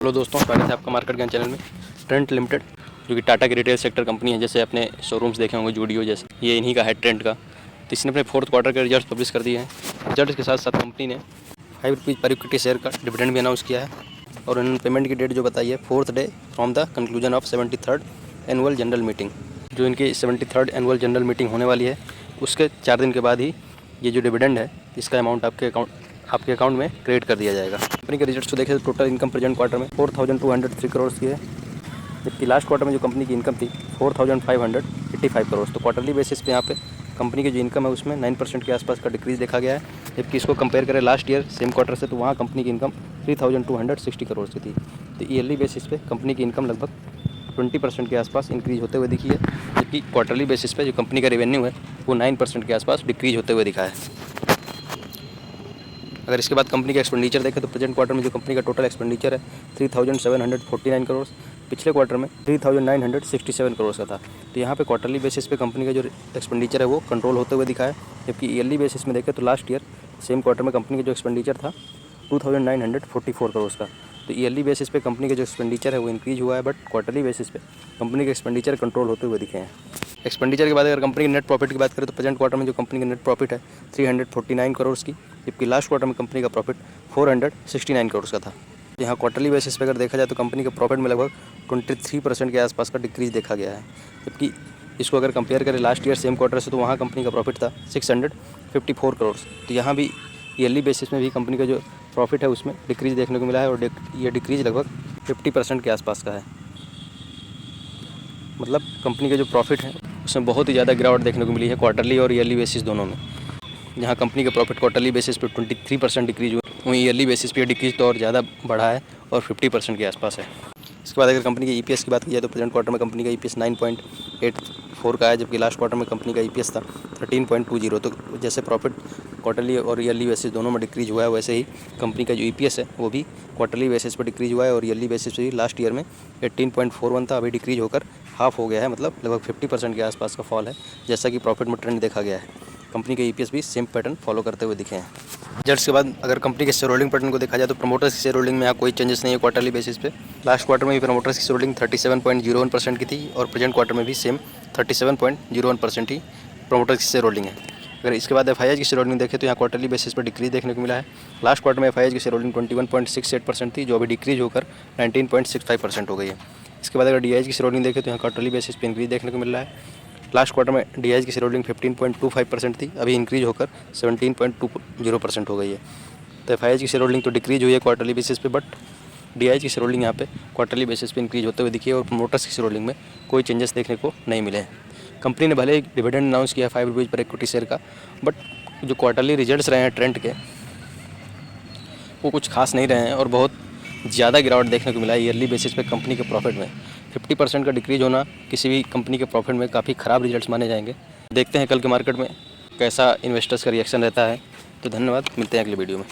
Hello दोस्तों, स्वागत है आपका मार्केट ज्ञान चैनल में। ट्रेंट लिमिटेड जो कि टाटा की रिटेल सेक्टर कंपनी है, जैसे अपने शोरूम्स देखे होंगे जूडियो जैसे, ये इन्हीं का है ट्रेंट का। तो इसने अपने फोर्थ क्वार्टर के रिजल्ट पब्लिश कर दिए हैं। रिजल्ट के साथ साथ कंपनी ने ₹5 पर इक्विटी शेयर का डिविडेंड भी अनाउंस किया है और उन्होंने पेमेंट की डेट जो बताई है 4th day from the conclusion of 73rd annual general meeting. जो इनकी 73rd एनुअल जनरल मीटिंग होने वाली है उसके 4 दिन के बाद ही ये जो डिविडेंड है इसका अमाउंट आपके अकाउंट में क्रेडिट कर दिया जाएगा। कंपनी के रिजल्ट्स को देखें तो टोटल इनकम प्रेजेंट क्वार्टर में 4,203 करोड़ की है, जबकि लास्ट क्वार्टर में जो कंपनी की इनकम थी 4,585 करोड़। तो क्वार्टरली बेसिस पे यहाँ पे कंपनी की जो इनकम है उसमें 9% के आसपास का डिक्रीज देखा गया है। जबकि इसको कंपेयर करें लास्ट ईयर सेम क्वार्टर से तो वहाँ कंपनी की इनकम 3,260 करोड़ की थी। तो ईयरली बेसिस पे कंपनी की इनकम लगभग 20% के आसपास इंक्रीज होते हुए दिखी है, जबकि क्वार्टरली बेसिस पे जो कंपनी का रेवेन्यू है वो 9% के आसपास डिक्रीज होते हुए दिखा है। अगर इसके बाद कंपनी का एक्सपेंडिचर देखें तो प्रेजेंट क्वार्टर में जो कंपनी का टोटल एक्सपेंडिचर है 3,749 करोड़, पिछले क्वार्टर में 3,967 करोड़ का था। तो यहाँ पे क्वार्टरली बेसिस पे कंपनी का जो एक्सपेंडिचर है वो कंट्रोल होते हुए दिखा है। जबकि ईयरली बेसिस में देखें तो लास्ट ईयर सेम क्वार्टर में कंपनी का जो एक्सपेंडिचर था 2,944 करोड़ का। तो ईयरली बेसिस पे कंपनी का जो एक्सपेंडिचर है वो इंक्रीज हुआ है, बट क्वार्टरली बेसिस पे कंपनी के एक्सपेंडिचर कंट्रोल होते हुए दिखे हैं। एक्सपेंडिचर के बाद अगर कंपनी के नेट प्रॉफिट की बात करें तो प्रेजेंट क्वार्टर में जो कंपनी का नेट प्रॉफिट है 349 करोड़ की, जबकि लास्ट क्वार्टर में कंपनी का प्रॉफिट 469 करोड़ का था। यहाँ क्वार्टरली बेसिस पे अगर देखा जाए तो कंपनी के प्रॉफिट में लगभग 23% के आसपास का डिक्रीज देखा गया है। जबकि इसको अगर कंपेयर करें लास्ट ईयर सेम क्वार्टर से तो वहाँ कंपनी का प्रॉफिट था 654 करोड़। तो यहाँ भी ईयरली बेसिस में भी कंपनी का जो प्रॉफिट है उसमें डिक्रीज देखने को मिला है और ये डिक्रीज लगभग 50% के आसपास का है। मतलब कंपनी का जो प्रॉफिट है उसमें बहुत ही ज़्यादा गिरावट देखने को मिली है क्वार्टरली और ईयरली बेसिस दोनों में। जहाँ कंपनी का प्रॉफिट क्वार्टरली बेसिस पे 23% डिक्रीज हुआ, वहीं ईयरली बेसिस पे डिक्रीज तो और ज़्यादा बढ़ा है और 50% के आसपास है। इसके बाद अगर कंपनी के ईपीएस की बात की जाए तो प्रेजेंट क्वार्टर में कंपनी का ईपीएस 9.84 का है, जबकि लास्ट क्वार्टर में कंपनी का ईपीएस था 13.20। तो जैसे प्रॉफिट क्वार्टरली और ईयरली बेसिस दोनों में डिक्रीज हुआ है, वैसे ही कंपनी का जो ईपीएस है वो भी क्वार्टरली बेसिस पर डिक्रीज हुआ है और ईयरली बेसिस पे भी लास्ट ईयर में 18.41 था, अभी डिक्रीज होकर हाफ हो गया है, मतलब लगभग 50% के आसपास का फॉल है। जैसा कि प्रॉफिट में ट्रेंड देखा गया है, कंपनी के ईपीएस भी सेम पैटर्न फॉलो करते हुए दिखे हैं। रिजल्ट्स के बाद अगर कंपनी के शेयर होल्डिंग पैटर्न को देखा जाए तो प्रमोटर्स की शेयर होल्डिंग में यहाँ कोई चेंजेस नहीं है क्वार्टरली बेसिस पे। लास्ट क्वार्टर में भी प्रमोटर्स की शेयर होल्डिंग 37.01% की थी और प्रेजेंट क्वार्टर में भी सेम 37.01% ही प्रमोटर्स की शेयर होल्डिंग है। अगर इसके बाद एफआईआई की शेयर होल्डिंग देखें तो यहाँ क्वार्टरली बेसिस पर डिक्रीज देखने को मिला है। लास्ट क्वार्टर में एफआईआई की शेयर होल्डिंग 21.68% थी, जो अभी डिक्रीज होकर 19.65% हो गई है। इसके बाद अगर डीआईएच की शेयर होल्डिंग देखें तो यहाँ क्वार्टरली बेसिस पे इंक्रीज देखने को मिल रहा है। लास्ट क्वार्टर में डीआईएच की शेयर होल्डिंग 15.25% थी, अभी इंक्रीज होकर 17.20% हो गई है। तो एफआईआई की शेयर होल्डिंग तो डिक्रीज हुई है क्वार्टरली बेसिस पे, बट डीआईएच की शेयर होल्डिंग यहाँ पे क्वार्टरली बेसिस पे इंक्रीज होते हुए दिखी है और प्रोमोटर्स की शेयर होल्डिंग में कोई चेंजेस देखने को नहीं मिले हैं। कंपनी ने भले ही डिविडेंड अनाउंस किया ₹5 पर इक्विटी शेयर का, बट जो क्वार्टरली रिजल्ट्स रहे हैं ट्रेंड के वो कुछ खास नहीं रहे हैं और बहुत ज़्यादा गिरावट देखने को मिला है ईयरली बेसिस पे कंपनी के प्रॉफिट में। 50% का डिक्रीज होना किसी भी कंपनी के प्रॉफिट में काफ़ी ख़राब रिजल्ट्स माने जाएंगे। देखते हैं कल के मार्केट में कैसा इन्वेस्टर्स का रिएक्शन रहता है। तो धन्यवाद, मिलते हैं अगले वीडियो में।